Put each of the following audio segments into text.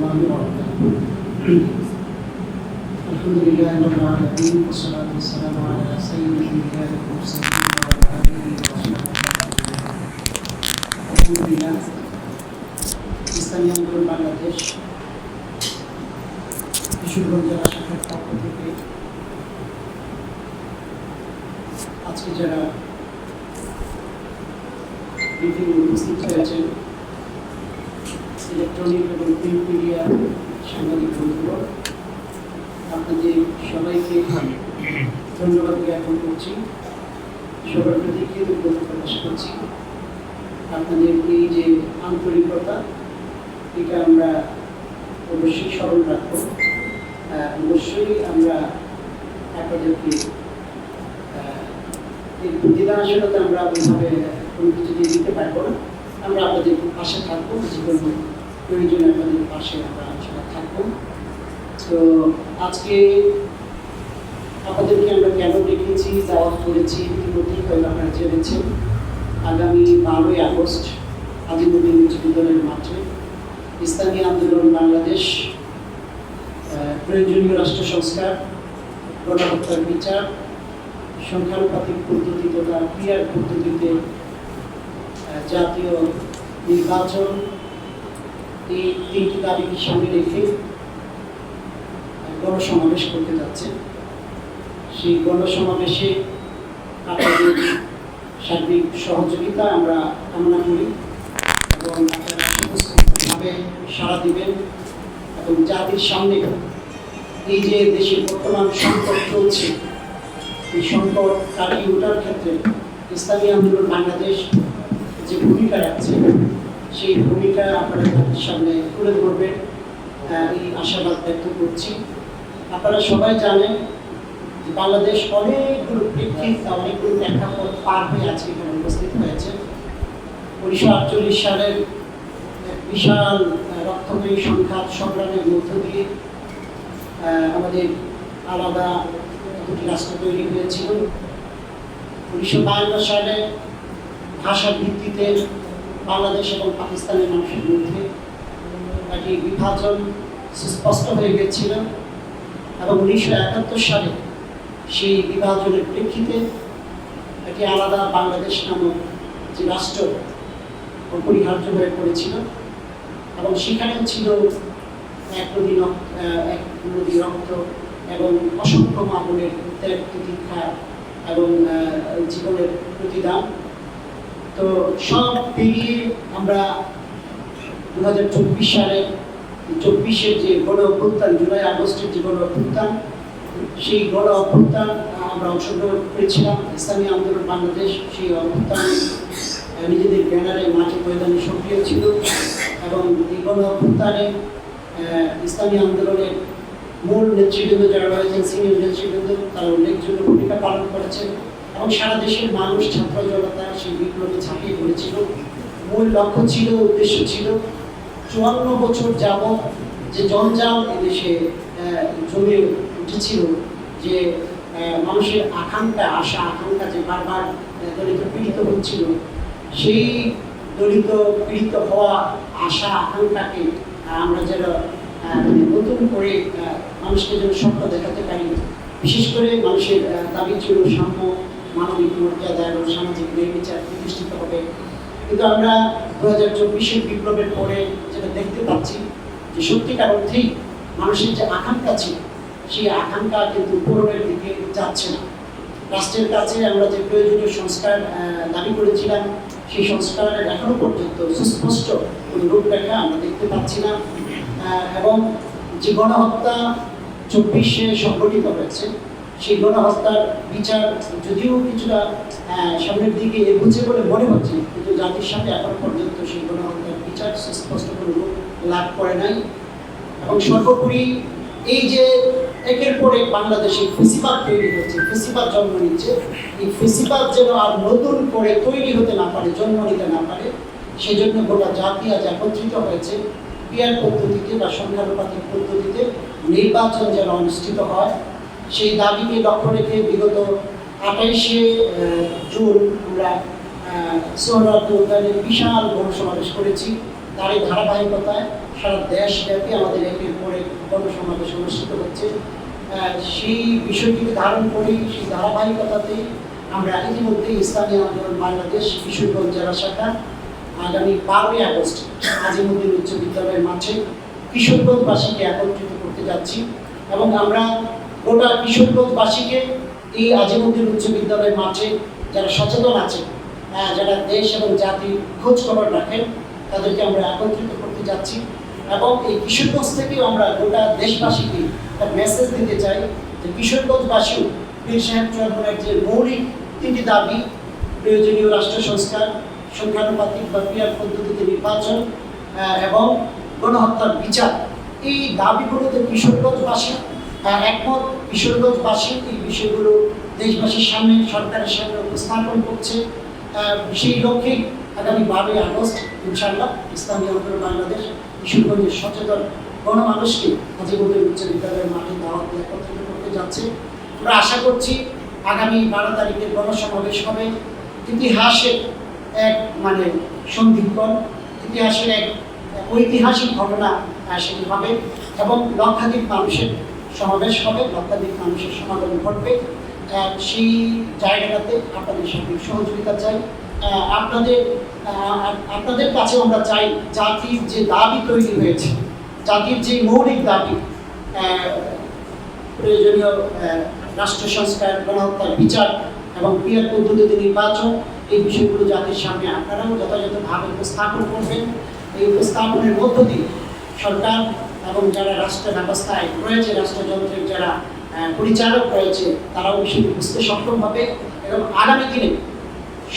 الله وبركاته. الحمد لله رب العالمين والصلاة والسلام على سيد الأنبياء والمرسلين وعلى آله وصحبه الحمد لله. ইসলামী আন্দোলন বাংলাদেশ কিশোরগঞ্জ জেলা শাখার পক্ষ থেকে আজকে যারা বিভিন্ন উপস্থিত হয়েছেন, ইলেকট্রনিক এবং প্রিন্ট মিডিয়া সাংবাদিক বন্ধুরা, আপনাদের সবাইকে ধন্যবাদ জ্ঞাপন করছি। সবার প্রতি কৃতজ্ঞতা প্রকাশ করছি। আপনাদের এই যে আন্তরিকতা, এটা আমরা অবশ্যই স্মরণ রাখবো। অবশ্যই আমরা আপনাদেরকে প্রতিদানশীলতা আমরা ওইভাবে কোনো কিছু দিয়ে দিতে পারবো না। আমরা আপনাদের পাশে থাকবো, যে কোনো প্রয়োজনে আপনাদের পাশে আমরা সবাই থাকবো। তো আজকে আপনাদেরকে আমরা কেন ডেকেছি, দাওয়াত করেছি, ইতিমধ্যেই হয়তো আপনারা জেনেছেন। আগামী 12ই আগস্ট আজিমুদ্দিন উচ্চ বিদ্যালয়ের মাঠে ইসলামী আন্দোলন বাংলাদেশ প্রয়োজনীয় রাষ্ট্র সংস্কার, গণহত্যার বিচার, সংখ্যানুপাতিক পদ্ধতি তথা ক্রিয়ার পদ্ধতিতে জাতীয় নির্বাচন, এই তিনটি দাবিকে সামনে রেখে গণসমাবেশ করতে যাচ্ছে। সেই গণসমাবেশে আপনাদের সার্বিক সহযোগিতা আমরা কামনা করি এবং আপনারা সুস্থভাবে সাড়া দিবেন এবং জাতির সামনে এই যে দেশের বর্তমান সংকট চলছে, এই সংকট কাটিয়ে ওঠার ক্ষেত্রে ইসলামী আন্দোলন বাংলাদেশ যে ভূমিকা রাখছে, সেই ভূমিকা আপনারা জাতির সামনে তুলে ধরবেন, এই আশাবাদ ব্যক্ত করছি। আপনারা সবাই জানেন যে বাংলাদেশ অনেকগুলো প্রেক্ষিত, অনেকগুলো প্রেক্ষাপট পার হয়ে আছে, এখানে উপস্থিত হয়েছে। 1948 সালের বিশাল রক্তময়ী সংঘাত সংগ্রামের মধ্য দিয়ে আমাদের আলাদা দুটি রাষ্ট্র তৈরি হয়েছিল। 1952 সালে ভাষার ভিত্তিতে বাংলাদেশ এবং পাকিস্তানের মানুষের মধ্যে একটি বিভাজন সুস্পষ্ট হয়ে গিয়েছিল এবং 1971 সালে সেই বিভাজনের প্রেক্ষিতে একটি আলাদা বাংলাদেশ নামক যে রাষ্ট্র অপরিহার্য হয়ে পড়েছিল এবং সেখানেও ছিল এক নদী রক্ত এবং অসংখ্য মা বোনের ত্যাগ প্রতীক্ষা এবং জীবনের প্রতিদান। তো সব পেরিয়ে আমরা 2024 সালে 24-এর যে গণ অভ্যুত্থান, জুলাই আগস্টের যে গণ অভ্যুত্থান, সেই গণ অভ্যুত্থান আমরা অংশগ্রহণ করেছিলাম। ইসলামী আন্দোলন বাংলাদেশ সেই অভ্যুত্থানে নিজেদের ব্যানারে মাঠে ময়দানে সক্রিয় ছিল এবং এই গণ অভ্যুত্থানে ইসলামী আন্দোলনের মূল নেতৃবৃন্দ যারা রয়েছেন, সিনিয়র নেতৃবৃন্দ, তারা উল্লেখযোগ্য ভূমিকা পালন করেছেন এবং সারা দেশের মানুষ, ছাত্র জনতা সেই বিপ্লবে ঝাঁপিয়ে পড়েছিল। মূল লক্ষ্য ছিল, উদ্দেশ্য ছিল 54 বছর যাবৎ যে জঞ্জাল এদেশে জমে উঠেছিল, যে মানুষের আকাঙ্ক্ষা, আশা আকাঙ্ক্ষা যে বারবার দলিত পীড়িত হচ্ছিল, সেই দলিত পীড়িত হওয়া আশা আকাঙ্ক্ষাকে আমরা যেন নতুন করে মানুষকে যেন স্বপ্ন দেখাতে পারি। বিশেষ করে মানুষের দাবি ছিল সাম্য, মানবিক মর্যাদা এবং সামাজিক ন্যায় বিচার প্রতিষ্ঠিত হবে। কিন্তু আমরা 2024-এর বিপ্লবের পরে যেটা দেখতে পাচ্ছি যে সত্যিকার অর্থেই মানুষের যে আকাঙ্ক্ষা ছিল, সেই আকাঙ্ক্ষা কিন্তু পূরণের দিকে যাচ্ছে না। রাষ্ট্রের কাছে আমরা যে প্রয়োজনীয় সংস্কার দাবি করেছিলাম, সেই সংস্কারের এখনো পর্যন্ত সুস্পষ্ট কোনো রূপরেখা আমরা দেখতে পাচ্ছি না। এবং যে গণহত্যা 24-এ সংঘটিত হয়েছে, সেই গণহত্যার বিচার যদিও কিছুটা সামনের দিকে এগোচ্ছে বলে মনে হচ্ছে, কিন্তু জাতির সামনে এখন পর্যন্ত সেই গণহত্যার বিচার সুস্পষ্ট কোনো রূপ লাভ করে নাই। এবং সর্বোপরি এই যে একের পর এক বাংলাদেশে ফেসিবাদ তৈরি হচ্ছে, ফেসিবাদ জন্ম নিচ্ছে, এই ফেসিবাদ যেন আর নতুন করে তৈরি হতে না পারে, জন্ম নিতে না পারে, সেজন্য গোটা জাতি আজ একত্রিত হয়েছে। ক্রিয়ার পদ্ধতিতে বা সংখ্যানুপাতিক পদ্ধতিতে নির্বাচন যেন অনুষ্ঠিত হয়, সেই দাবিকে লক্ষ্য রেখে বিগত 28শে জুন আমরা সোহরাওয়ার্দী উদ্যানে বিশাল গণসমাবেশ করেছি। তার এই ধারাবাহিকতায় সারা দেশব্যাপী আমাদের একের পর এক গণসমাবেশ অনুষ্ঠিত হচ্ছে। সেই বিষয়টিকে ধারণ করেই, সেই ধারাবাহিকতাতেই আমরা ইতিমধ্যে ইসলামী আন্দোলন বাংলাদেশ কিশোরগঞ্জ জেলা শাখা আগামী 12ই আগস্ট আজিমুদ্দিন উচ্চ বিদ্যালয়ের মাঠে কিশোরগঞ্জবাসীকে একত্রিত করতে যাচ্ছি এবং আমরা গোটা কিশোরগঞ্জবাসীকে এই আজিমুদ্দিন উচ্চ বিদ্যালয়ের মাঠে যারা সচেতন আছে, যারা দেশ এবং জাতির খোঁজ খবর রাখেন, তাদেরকে আমরা একত্রিত করতে যাচ্ছি এবং এই কিশোরগঞ্জ থেকেও আমরা গোটা দেশবাসীকে একটা মেসেজ দিতে চাই যে কিশোরগঞ্জবাসীও পীর সাহেব চৌধুরীর যে মৌলিক 3টি দাবি, প্রয়োজনীয় রাষ্ট্র সংস্কার, সংখ্যানুপাতিক বা পিয়ার পদ্ধতিতে নির্বাচন এবং গণহত্যার বিচার, এই দাবিগুলোতে কিশোরগঞ্জবাসী একমত। কিশোরগঞ্জবাসী এই বিষয়গুলো দেশবাসীর সামনে, সরকারের সামনে উপস্থাপন করছে। সেই লক্ষ্যেই আগামী 12ই আগস্ট ইনশাআল্লাহ ইসলামী আন্দোলন বাংলাদেশ কিশোরগঞ্জের সচেতন গণমানুষকে আজিমুদ্দিন উচ্চ বিদ্যালয়ের মাঠে দাওয়াত দিয়ে একত্রিত করতে যাচ্ছে। আমরা আশা করছি আগামী 12 তারিখের গণসমাবেশ হবে ইতিহাসের এক সন্ধিক্ষণ, ইতিহাসের এক ঐতিহাসিক ঘটনা সেটি হবে এবং লক্ষাধিক মানুষের সমাবেশ হবে, লক্ষাধিক মানুষের সমাগম ঘটবে। সেই জায়গাটাতে আপনাদের সার্বিক সহযোগিতা চাই। আপনাদের কাছে আমরা চাই জাতির যে দাবি তৈরি হয়েছে, জাতির যে মৌলিক দাবি, প্রয়োজনীয় রাষ্ট্র সংস্কার, গণহত্যার বিচার এবং পিয়ার পদ্ধতিতে নির্বাচন, এই বিষয়গুলো জাতির সামনে আপনারাও যথাযথভাবে উপস্থাপন করবেন। এই উপস্থাপনের মধ্য দিয়ে সরকার এবং যারা রাষ্ট্র ব্যবস্থায় রয়েছে, রাষ্ট্রযন্ত্রের যারা পরিচালক রয়েছে, তারাও বিষয়টি বুঝতে সক্ষম হবে এবং আগামী দিনে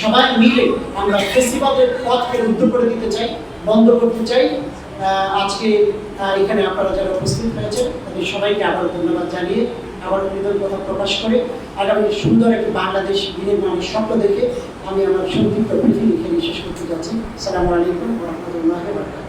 সবাই মিলে আমরা ফেস্টিভালের পথকে রুদ্ধ করে দিতে চাই, বন্ধ করতে চাই। আজকে এখানে আপনারা যারা উপস্থিত হয়েছে তাদের সবাইকে আবার ধন্যবাদ জানিয়ে, আবার কৃতজ্ঞতা প্রকাশ করে আগামী সুন্দর একটি বাংলাদেশ বিনির্মাণের স্বপ্ন দেখে আমি আমার সংক্ষিপ্ত পৃথিবী এখানে শেষ করতে যাচ্ছি। আসসালামু আলাইকুম ওয়া রাহমাতুল্লাহি ওয়া বারাকাতুহু।